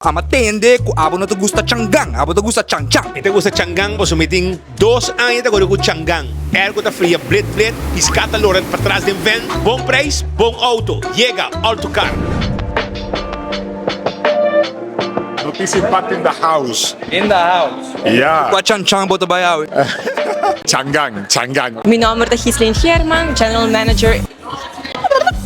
Amatende ko abo na to gusta Changgang, abo to gusta Changchang. Ite gusta Changgang po sumiting 2 anos agora com Changgang. Ergo ta fria blit piscata Laurent para trás de van. Bom preço, bom auto. Llega Autocar. Notice back in the house. In the house. Yeah. Kwa Changchang bo to bayaw. Changgang. Mijn naam is Gislin German, General Manager.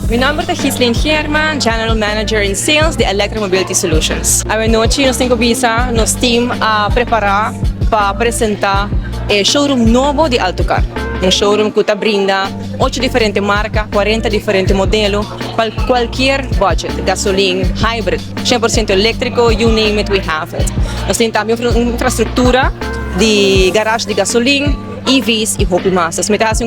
Mijn naam is Gislin German, General Manager in Sales de Electromobility Solutions. A noite nós temos visa, nós team a preparar para apresentar o showroom novo de Autocar. Um showroom que está brinda 8 diferentes marcas, 40 diferentes modelos, para qualquer budget, gasolina, hybrid, 100% elétrico, you name it, we have it. Nós temos também uma infraestrutura de garagem de gasolina, EVs e roupa massas. Me traz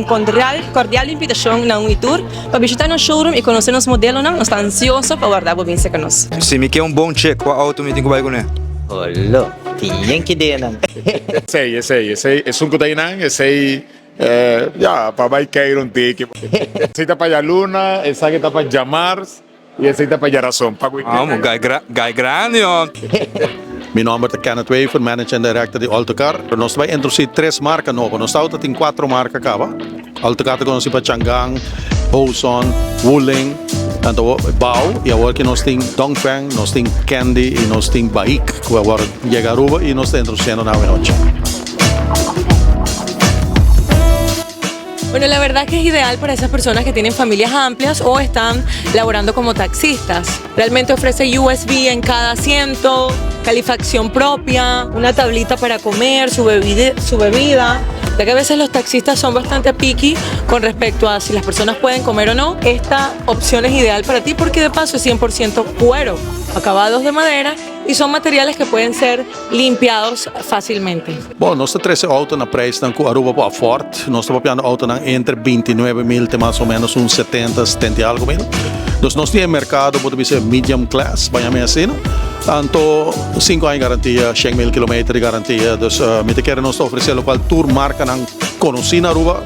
cordial invitação na Tour para visitar nosso showroom e conhecer nosso modelo. Nós estamos ansiosos para guardar o bem com nós. Se me quer bom check, qual auto me tem que vai com ele? Olo, tiyan kidenan. Esse um kudainan, esse para vai cair um tique. Esse tá para a Luna, esse aqui tá para Jamars e esse tá para a Razão. Vamos, gai grande, ó. Mijn naam is Kenneth Wever, Manager Director de Autocar. Nós vamos introduzir 3 marcas novas. Nós estamos em 4 marcas acaba. Autocar tem para Changgang, Boson, Wuling, tanto Bao e agora que nós temos Dongfeng, nós temos Candy e nós temos Baik, que agora chega a Aruba e nós estamos introduzindo na noite. Bueno, la verdad que es ideal para esas personas que tienen familias amplias o están laborando como taxistas. Realmente ofrece USB en cada asiento, calefacción propia, una tablita para comer, su bebida. Ya que a veces los taxistas son bastante picky con respecto a si las personas pueden comer o no. Esta opción es ideal para ti porque de paso es 100% cuero, acabados de madera y son materiales que pueden ser limpiados fácilmente. Bom, nós temos 3 autos na prijs dan Aruba para Ford. Nós estamos pagando auto entre 29 mil até mais ou menos 70 e algo mil. Nós temos mercado pode ser medium class, vai assim. Tanto 5 anos de garantia, 100 mil km de garantia. Dus me te querem nós oferecer qual tour marca não conheci na Aruba.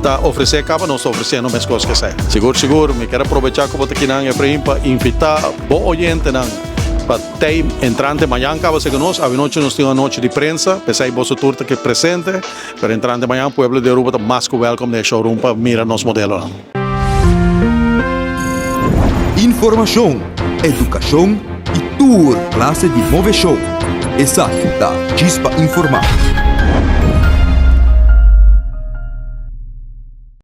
Tá oferecer acaba nós oferecendo mais coisas que sei. Seguro, me quero aproveitar que você aqui não é para invitar bom oyente não. Para ter entrante amanhã acaba se conosco. A noite nós temos uma noite de prensa. Pensei você tour que presente. Para entrante amanhã o povo de Aruba está mais que welcome no showroom para mirar nosso modelo. Informação, educação e tour classe de Move Show. Exato, da Chispa Informar.